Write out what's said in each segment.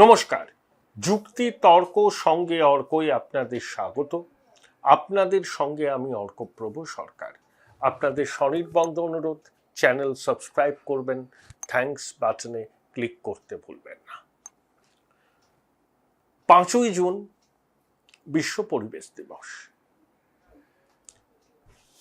নমস্কার। যুক্তি তর্ক সঙ্গে অর্কই আপনাদের স্বাগত। আপনাদের সঙ্গে আমি অর্কপ্রভ সরকার। আপনাদের স্বনির্বন্ধ অনুরোধ, চ্যানেল সাবস্ক্রাইব করবেন, থ্যাঙ্কস বাটনে ক্লিক করতে ভুলবেন না। 5ই জুন বিশ্ব পরিবেশ দিবস।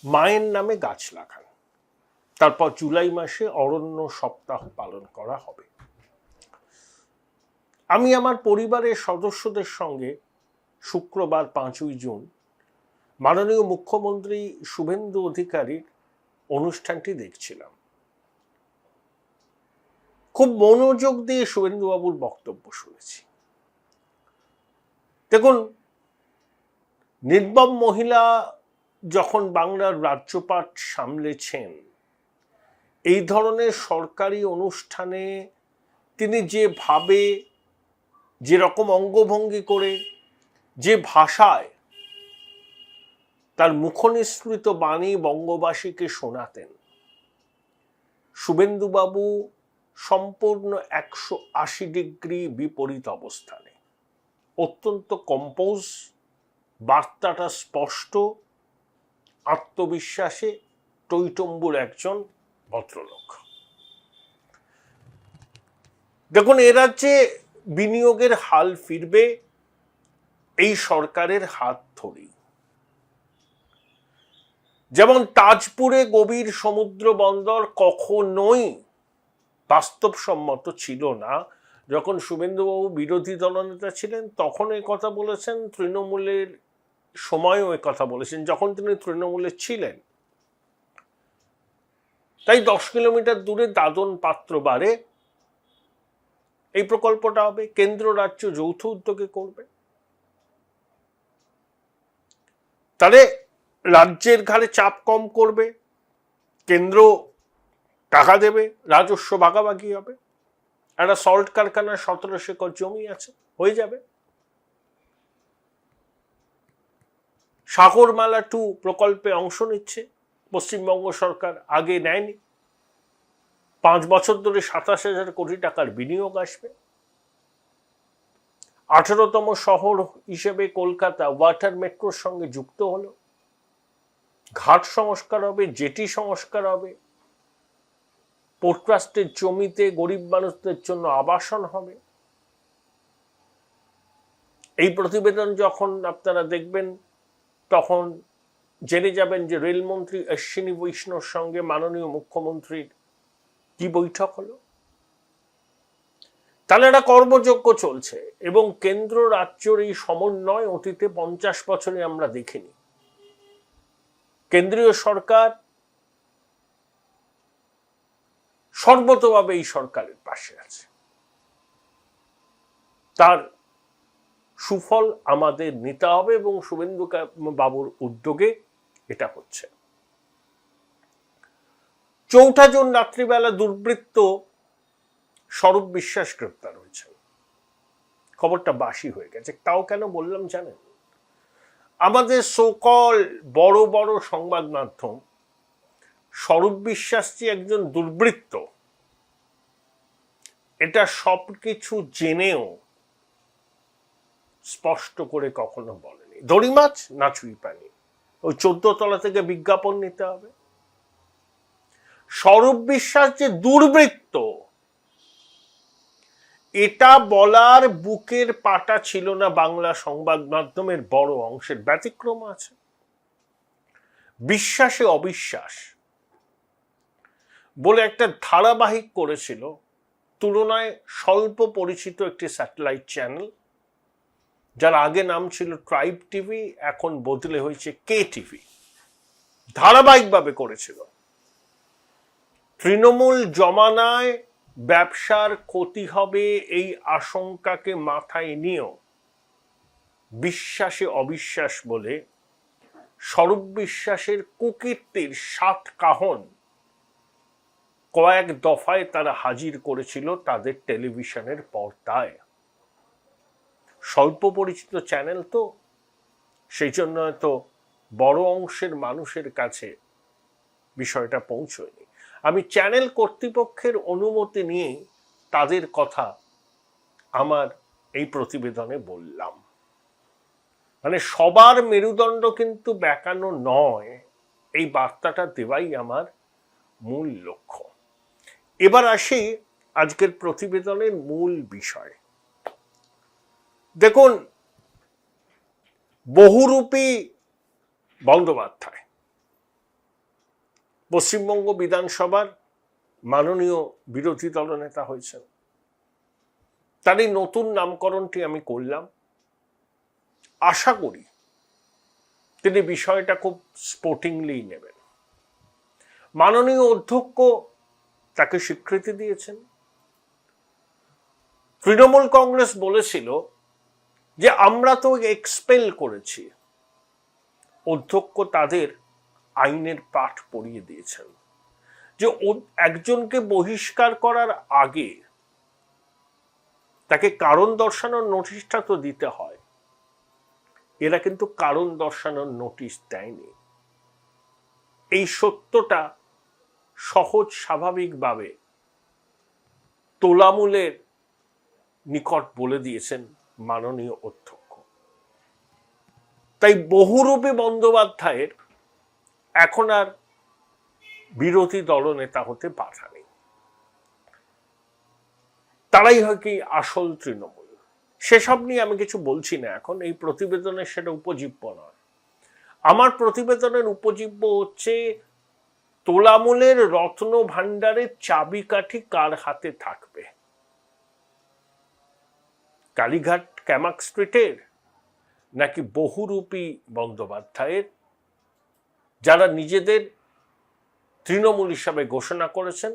মায়ের নামে গাছ লাগান। তারপর জুলাই মাসে অরণ্য সপ্তাহ পালন করা হবে। আমি আমার পরিবারের সদস্যদের সঙ্গে শুক্রবার 5ই জুন মাননীয় মুখ্যমন্ত্রী শুভেন্দু অধিকারীর অনুষ্ঠানটি দেখছিলাম। খুব মনোযোগ দিয়ে শুভেন্দুবাবুর বক্তব্য শুনেছি। দেখুন, নির্মম মহিলা যখন বাংলার রাজ্যপাট সামলেছেন, এই ধরনের সরকারি অনুষ্ঠানে তিনি যেভাবে, যেরকম অঙ্গভঙ্গি করে, যে ভাষায় তার মুখনিসৃত বাণী বঙ্গবাসীকে শোনাতেন, শুভেন্দুবাবু সম্পূর্ণ 180 ডিগ্রি বিপরীত অবস্থানে। অত্যন্ত কম্পোজ, বার্তাটা স্পষ্ট, আত্মবিশ্বাসে টইটম্বুর একজন ভদ্রলোক। দেখুন, এ রাজ্যে বিনিয়োগের হাল ফিরবে এই সরকারের হাত ধরেই। যেমন তাজপুরে গভীর সমুদ্র বন্দর কখনোই বাস্তবসম্মত ছিল না। যখন শুভেন্দুবাবু বিরোধী দলনেতা ছিলেন তখন এই কথা বলেছেন, তৃণমূলের সময়ও এই কথা বলেছেন যখন তিনি তৃণমূলে ছিলেন। তাই 10 কিলোমিটার দূরে দাদন পাত্রবারে এই প্রকল্পটা হবে। কেন্দ্র রাজ্য যৌথ উদ্যোগে করবে। তাহলে রাজ্যের ঘাড়ে চাপ কম করবে, কেন্দ্র টাকা দেবে, রাজস্ব ভাগাভাগি হবে। একটা সল্ট কারখানার 17 একর জমি আছে, হয়ে যাবে। সাগরমালা 2 প্রকল্পে অংশ নিচ্ছে পশ্চিমবঙ্গ সরকার, আগে নেয়নি। 5 বছর ধরে 27,000 কোটি টাকার বিনিয়োগ আসবে। 18তম শহর হিসেবে কলকাতা ওয়াটার মেট্রোর সঙ্গে যুক্ত হলো। ঘাট সংস্কার হবে, জেটি সংস্কার হবে, পোর্ট ট্রাস্টের জমিতে গরিব মানুষদের জন্য আবাসন হবে। এই প্রতিবেদন যখন আপনারা দেখবেন তখন জেনে যাবেন যে রেলমন্ত্রী অশ্বিনী বৈষ্ণবর সঙ্গে মাননীয় মুখ্যমন্ত্রীর কি বৈঠক হলো। তাহলে একটা কর্মযজ্ঞ চলছে এবং কেন্দ্র রাজ্যের এই সমন্বয় অতীতে 50 বছরে আমরা দেখিনি। কেন্দ্রীয় সরকার সর্বতভাবে এই সরকারের পাশে আছে। তার সুফল আমাদের নিতে হবে এবং শুভেন্দু বাবুর উদ্যোগে এটা হচ্ছে। 4 জুন রাত্রিবেলা দুর্বৃত্ত স্বরূপ বিশ্বাস গ্রেপ্তার হয়েছেন। খবরটা বাসি হয়ে গেছে। তাও কেন বললাম জানেন? আমাদের সকল বড় বড় সংবাদ মাধ্যম স্বরূপ বিশ্বাস যে একজন দুর্বৃত্ত এটা সবকিছু জেনেও স্পষ্ট করে কখনো বলেনি। দড়ি মাছ না ছুঁই পানি, ওই 14 তলা থেকে বিজ্ঞাপন নিতে হবে। স্বরূপ বিশ্বাস যে দুর্বৃত্ত এটা বলার বুকের পাটা ছিল না বাংলা সংবাদ মাধ্যমের বড় অংশের। ব্যতিক্রম আছে। বিশ্বাসে অবিশ্বাস বলে একটা ধারাবাহিক করেছিল, তুলনায় স্বল্প পরিচিত একটি স্যাটেলাইট চ্যানেল, যার আগে নাম ছিল ট্রাইব টিভি, এখন বদলে হয়েছে কে টিভি। ধারাবাহিকভাবে করেছিল। তৃণমূল জমানায় ব্যবসার ক্ষতি হবে এই আশঙ্কাকে মাথায় নিয়েও বিশ্বাসে অবিশ্বাস বলে স্বরূপ বিশ্বাসের কুকীর্তির 7 কাহন কয়েক দফায় তারা হাজির করেছিল তাদের টেলিভিশনের পর্দায়। স্বল্প পরিচিত চ্যানেল তো, সেই জন্য হয়তো বড় অংশের মানুষের কাছে বিষয়টা পৌঁছয়নি। আমি চ্যানেল কর্তৃপক্ষের অনুমতি নিয়ে তাদের কথা আমার এই প্রতিবেদনে বললাম। মানে সবার মেরুদণ্ড কিন্তু বেঁকানো নয়, এই বার্তাটা দেওয়াই আমার মূল লক্ষ্য। এবার আসি আজকের প্রতিবেদনের মূল বিষয়। দেখুন, বহুরূপী বন্দ্যোপাধ্যায় পশ্চিমবঙ্গ বিধানসভার মাননীয় বিরোধী দলনেতা হয়েছেন। তার এই নতুন নামকরণটি আমি করলাম। আশা করি তিনি বিষয়টা খুব স্পোর্টিংলি নেবেন। মাননীয় অধ্যক্ষ তাকে স্বীকৃতি দিয়েছেন। তৃণমূল কংগ্রেস বলেছিল যে আমরা তো এক্সপেল করেছি, অধ্যক্ষ তাদের আইনের পাঠ পড়িয়ে দিয়েছেন যে একজনকে বহিষ্কার করার আগে তাকে কারণ দর্শানোর নোটিশটা তো দিতে হয়। এরা কিন্তু কারণ দর্শানোর নোটিশ দেয়নি। এই সত্যটা সহজ স্বাভাবিকভাবে তোলামূলের নিকট বলে দিয়েছেন মাননীয় অধ্যক্ষ। তাই বহুরূপী বন্দ্যোপাধ্যায়ের এখন আর বিরোধী দলনেতা হতে বাধা নেই। তারাই হয় কি আসল তৃণমূল। সেসব নিয়ে আমি কিছু বলছি না এখন, এই প্রতিবেদনে সেটা উপজীব্য নয়। আমার প্রতিবেদনের উপজীব্য হচ্ছে তোলামূলের রত্ন ভাণ্ডারের চাবিকাঠি কার হাতে থাকবে। কালীঘাট ক্যামাক স্ট্রিটের নাকি বহুরূপী বন্দ্যোপাধ্যায়ের, যারা নিজেদের তৃণমূল হিসাবে ঘোষণা করেছেন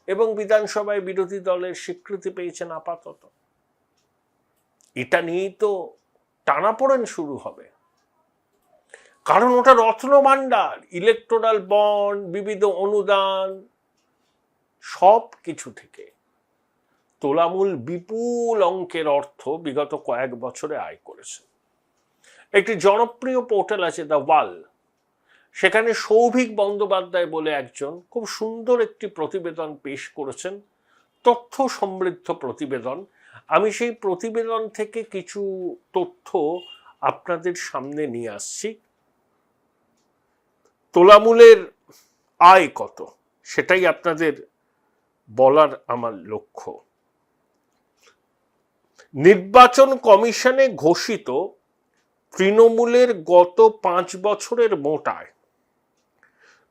এবং বিধানসভায় বিরোধী দলের স্বীকৃতি পেয়েছেন আপাতত। এটা নিয়েই তো টানাপোড়েন শুরু হবে, কারণ ওটা রত্ন ভাণ্ডার, ইলেকটোরাল বন্ড, বিবিধ অনুদান, সব কিছু থেকে তোলামূল বিপুল অঙ্কের অর্থ বিগত কয়েক বছরে আয় করেছে। একটি জনপ্রিয় পোর্টাল আছে দ্য ওয়াল, সেখানে সৌভিক বন্দ্যোপাধ্যায় বলে একজন খুব সুন্দর একটি প্রতিবেদন পেশ করেছেন, তথ্য সমৃদ্ধ প্রতিবেদন। আমি সেই প্রতিবেদন থেকে কিছু তথ্য আপনাদের সামনে নিয়ে আসছি। তোলামূলের আয় কত সেটাই আপনাদের বলার আমার লক্ষ্য। নির্বাচন কমিশনে ঘোষিত তৃণমূলের গত 5 বছরের মোট আয়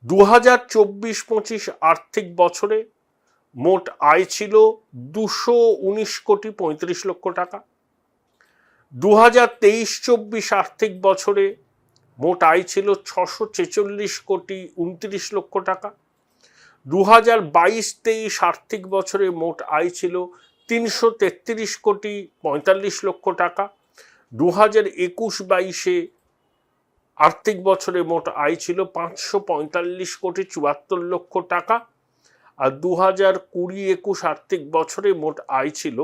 2024-25 আর্থিক বছরে মোট আয় ছিল 219 কোটি 35 লক্ষ টাকা। 2023-24 আর্থিক বছরে মোট আয় ছিল 646 কোটি 29 লক্ষ টাকা। 2022-23 আর্থিক বছরে মোট আয় ছিল 333 কোটি 45 লক্ষ টাকা। 2021-22 আর্থিক বছরে মোট আয় ছিল 545 কোটি 74 লক্ষ টাকা। আর 2020-21 আর্থিক বছরে মোট আয় ছিল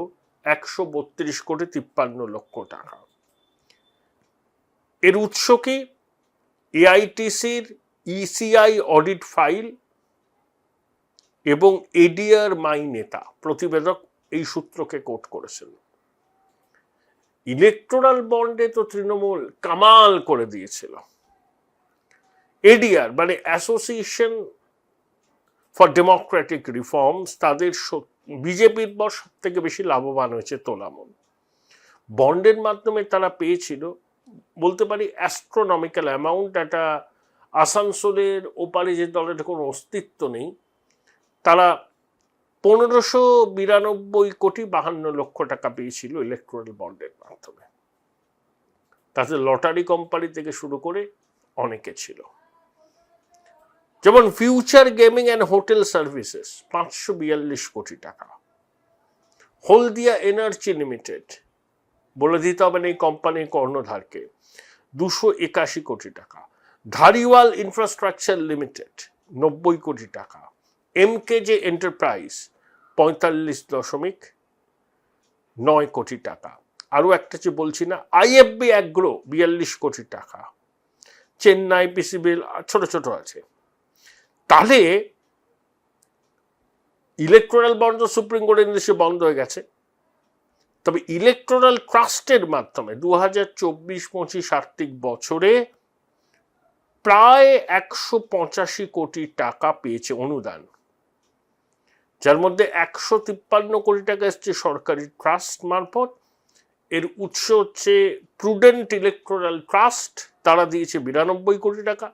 132 কোটি 53 লক্ষ টাকা। এর উৎস কি? এআইটিসির ইসিআই অডিট ফাইল এবং এডিআর মাই নেতা প্রতিবেদক এই সূত্রকে কোট করেছেন। ইলেকটোরাল বন্ডে তো তৃণমূল কামাল করে দিয়েছিল। এডিআর মানে অ্যাসোসিয়েশন ফর ডেমোক্রেটিক রিফর্মস, তাদের বিজেপির পর সব থেকে বেশি লাভবান হয়েছে তোলামূল। বন্ডের মাধ্যমে তারা পেয়েছিল বলতে পারি অ্যাস্ট্রোনমিক্যাল অ্যামাউন্ট। একটা আসানসোলের ওপারে যে দলের কোনো অস্তিত্ব নেই, তারা 1592 কোটি 52 লক্ষ টাকা পেয়েছিল ইলেকট্রাল বন্ডের মাধ্যমে। তাতে লটারি কোম্পানি থেকে শুরু করে অনেকে ছিল। যেমন future gaming and hotel services 542 কোটি টাকা। হলদিয়া এনার্জি লিমিটেড, বলে দিতে হবে এই কোম্পানির কর্ণধারকে, 281 কোটি টাকা। ধারিওয়াল ইনফ্রাস্ট্রাকচার লিমিটেড 90 কোটি টাকা। এমকেজে এন্টারপ্রাইজ 45.9 কোটি টাকা। আরো একটা যে বলছি না, আইএফবি অ্যাগ্রো 42 কোটি টাকা। চেন্নাই পিসিবিল ছোট ছোট আছে। তাহলে ইলেকট্রাল বন্ড সুপ্রিম কোর্টের নির্দেশে বন্ধ হয়ে গেছে, তবে ইলেকটোরাল ট্রাস্টের মাধ্যমে 2024-25 আর্থিক বছরে প্রায় 185 কোটি টাকা পেয়েছে অনুদান, যার মধ্যে 153 কোটি টাকা এসছে সরকারি ট্রাস্ট মারফত। এর উৎস হচ্ছে প্রুডেন্ট ইলেকটোরাল ট্রাস্ট, তারা দিয়েছে 92 কোটি টাকা,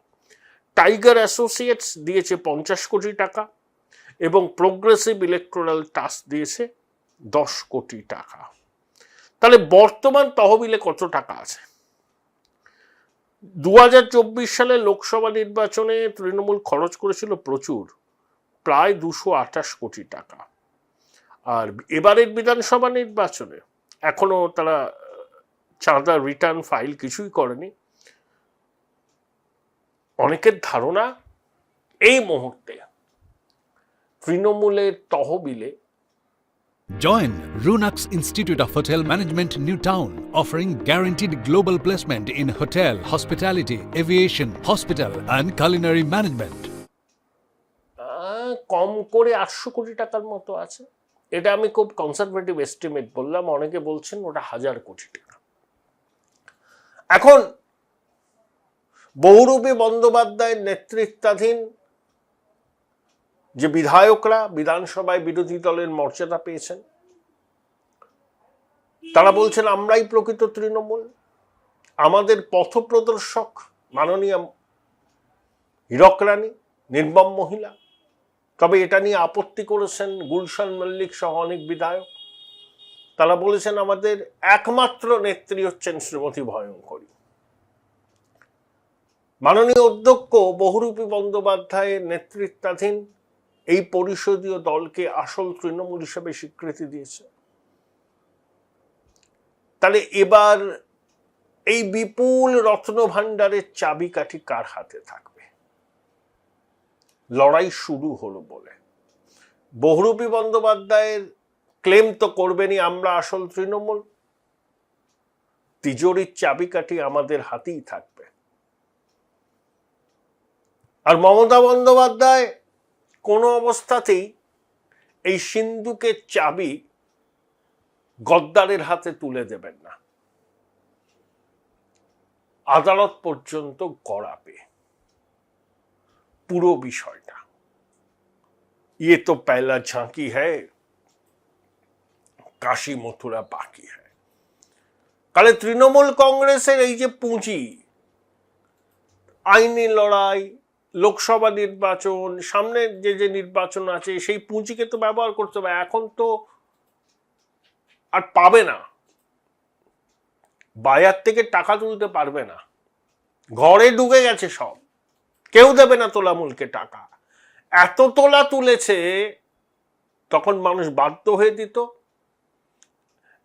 টাইগার অ্যাসোসিয়েটস দিয়েছে 50 কোটি টাকা এবং প্রোগ্রেসিভ ইলেকটোরাল ট্রাস্ট দিয়েছে 10 কোটি টাকা। তাহলে বর্তমান তহবিলে কত টাকা আছে? 2024 সালে লোকসভা নির্বাচনে তৃণমূল খরচ করেছিল প্রচুর, প্রায় 228 কোটি টাকা। আর এবারের বিধানসভা নির্বাচনে এখনো তারা চাঁদা রিটার্ন ফাইল কিছুই করেনি। অনেকের ধারণা এই মুহূর্তে তৃণমূলের তহবিলে Join Runux Institute of Hotel Management, New Town, offering guaranteed global placement in hotel, hospitality, aviation, hospital and culinary management. কম করে 800 কোটি টাকার মতো আছে। এটা আমি খুব কনসারভেটিভ এস্টিমেট বললাম, অনেকে বলছেন ওটা 1000 কোটি টাকা। এখন বহুরূপী বন্দ্যোপাধ্যায়ের নেতৃত্বাধীন যে বিধায়করা বিধানসভায় বিরোধী দলের মর্যাদা পেয়েছেন, তারা বলছেন আমরাই প্রকৃত তৃণমূল, আমাদের পথপ্রদর্শক মাননীয় হীরক রানী, নির্মম মহিলা। তবে এটা নিয়ে আপত্তি করেছেন গুলশান মল্লিক সহ অনেক বিধায়ক। তারা বলেছেন আমাদের একমাত্র নেত্রী হচ্ছেন শ্রীমতী ভয়ঙ্করী। মাননীয় অধ্যক্ষ বহুরূপী বন্দ্যোপাধ্যায়ের নেতৃত্বাধীন এই পরিষদীয় দলকে আসল তৃণমূল হিসেবে স্বীকৃতি দিয়েছে। তাহলে এবার এই বিপুল রত্নভাণ্ডারের চাবিকাঠি কার হাতে থাকবে? লড়াই শুরু হলো বলে বহুরূপী বন্দ্যোপাধ্যায়ের ক্লেম তো করবেনই আমরা আসল তৃণমূল, তিজোরির চাবিকাঠি আমাদের হাতেই থাকবে। আর মমতা বন্দ্যোপাধ্যায় কোনো অবস্থাতেই এই সিন্ধুকের চাবি গদ্দারের হাতে তুলে দেবেন না, আদালত পর্যন্ত গড়াবে পুরো বিষয়টা। ইয়ে তো পহলা ঝাঁকি হ্যায়, কাশী মথুরা বাকি হ্যায়। কালে তৃণমূল কংগ্রেসের এই যে পুঁজি, আইনি লড়াই, লোকসভা নির্বাচন, সামনে যে যে নির্বাচন আছে, সেই পুঁজিকে তো ব্যবহার করতে হবে। এখন তো আর পাবে না, বাজার থেকে টাকা তুলতে পারবে না, ঘরে ঢুকে গেছে সব, কেউ দেবে না তোলামূলকে টাকা। এত তোলা তুলেছে, তখন মানুষ বাধ্য হয়ে দিত।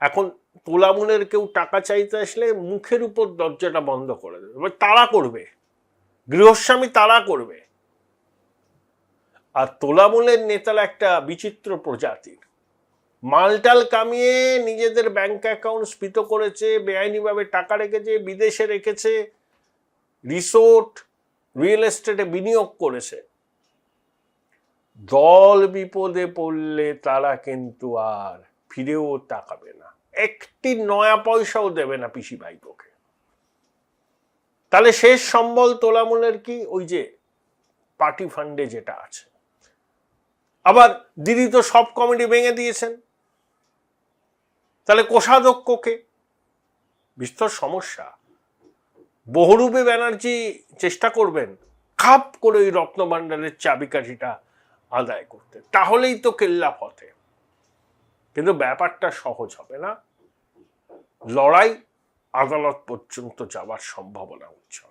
এখন তোলামূলের কেউ টাকা চাইতে আসলে মুখের উপর দরজাটা বন্ধ করে দেবে, এবার তারা করবে, গৃহস্বামী তারা করবে। আর তোলামূলের নেতারা একটা বিচিত্র প্রজাতির, মালটাল কামিয়ে নিজেদের ব্যাংক অ্যাকাউন্ট স্ফীত করেছে, বেআইনিভাবে টাকা রেখেছে, বিদেশে রেখেছে, রিসোর্ট রিয়েল এস্টেটে বিনিয়োগ করেছে। দল বিপদে পড়লে তারা কিন্তু আর ফিরেও তাকাবে না, একটি নয়া পয়সাও দেবে না পিসি ভাইপোকে। তাহলে শেষ সম্বল তোলামূলের কি? ওই যে পার্টি ফান্ডে যেটা আছে। আবার দিদি তো সব কমিটি ভেঙে দিয়েছেন, তাহলে কোষাধ্যক্ষকে বিস্তর সমস্যা। বহুরূপী ব্যানার্জি চেষ্টা করবেন খাপ করে ওই রত্নভাণ্ডারের চাবিকাঠিটা আদায় করতে, তাহলেই তো কেল্লা ফতে। কিন্তু ব্যাপারটা সহজ হবে না, লড়াই আদালত পর্যন্ত যাওয়ার সম্ভাবনা উজ্জ্বল।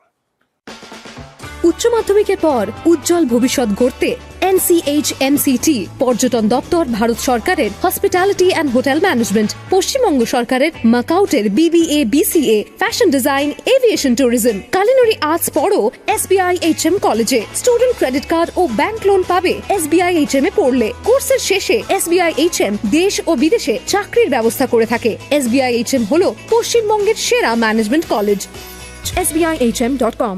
উচ্চ মাধ্যমিকের পর উজ্জ্বল ভবিষ্যৎ গড়তে NCHMCT পর্যটন দপ্তর, ভারত সরকারের hospitality and hotel management, Paschimbanga সরকারের মাকাউটের BBA BCA, fashion design, aviation tourism, culinary arts পড়ো SBI HM কলেজে। স্টুডেন্ট ক্রেডিট কার্ড ও ব্যাংক লোন পাবে SBI HM এ পড়লে। কোর্সের শেষে SBI HM দেশ ও বিদেশে চাকরির ব্যবস্থা করে থাকে। SBI HM হলো পশ্চিমবঙ্গের সেরা ম্যানেজমেন্ট কলেজ। SBIHM.com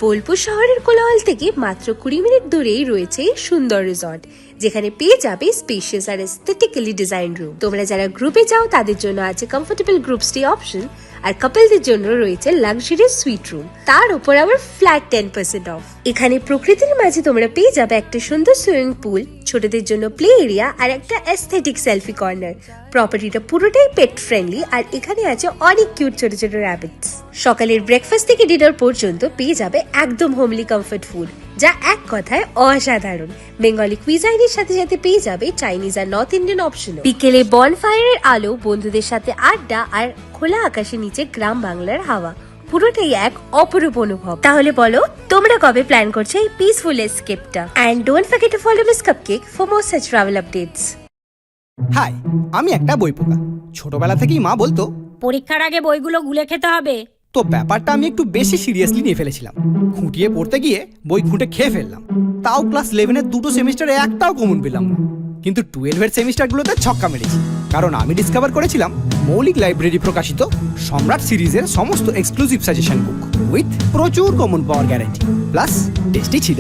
বোলপুর শহরের কোলাহল থেকে মাত্র 20 মিনিট দূরেই রয়েছে এই সুন্দর রিসর্ট, যেখানে পেয়ে যাবে স্পেশিয়াস আর এস্থেটিক্যালি ডিজাইন রুম। তোমরা যারা গ্রুপে যাও তাদের জন্য আছে কমফোর্টেবল গ্রুপ স্টে অপশন, আর কাপলদের জন্য রয়েছে লাক্সারিয়াস সুইট রুম, তার উপর আবার ফ্ল্যাট 10% অফ। এখানে প্রকৃতির মাঝে তোমরা পেয়ে যাবে একটা সুন্দর সুইমিং পুল, ছোটদের জন্য প্লে এরিয়া আর একটা এস্থেটিক সেলফি কর্নার। প্রপার্টিটা পুরোটাই পেট ফ্রেন্ডলি, আর এখানে আছে অনেক কিউট ছোট ছোট র্যাবিটস। সকালের ব্রেকফাস্ট থেকে ডিনার পর্যন্ত পেয়ে যাবে একদম হোমলি কমফর্ট ফুড, যা এক কথায় অসাধারণ। বেঙ্গলি কুইজাইনের সাথে সাথে পেয়ে যাবে চাইনিজ আর নর্থ ইন্ডিয়ান অপশন। বিকেলে বনফায়ারের আলো, বন্ধুদের সাথে আড্ডা আর খোলা আকাশের নিচে গ্রাম বাংলার হাওয়া, পুরোটাই এক অপরূপ অনুভব। তাহলে বলো তোমরা কবে প্ল্যান করছো এই পিসফুল এসকেপটা? And don't forget to follow miss cupcake for more such travel updates. Hi, আমি একটা বই পোকা। ছোটবেলা থেকেই মা বলতো পরীক্ষার আগে বইগুলো গুলে খেতে হবে। তো ব্যাপারটা আমি একটু বেশি সিরিয়াসলি নিয়ে ফেলেছিলাম। খুঁটিয়ে পড়তে গিয়ে বই খুঁটে খেয়ে ফেললাম। তাও ক্লাস 11-এর দুটো সেমিস্টারে একটাও কমন পেলাম না। কিন্তু 12-এর সেমিস্টারগুলোতে ছক্কা মেরেছি, কারণ আমি ডিসকভার করেছিলাম মৌলিক লাইব্রেরি প্রকাশিত সম্রাট সিরিজের সমস্ত এক্সক্লুসিভ সাজেশন বুক উইথ প্রচুর কমন পাওয়ার গ্যারান্টি, প্লাস টেস্টি ছিল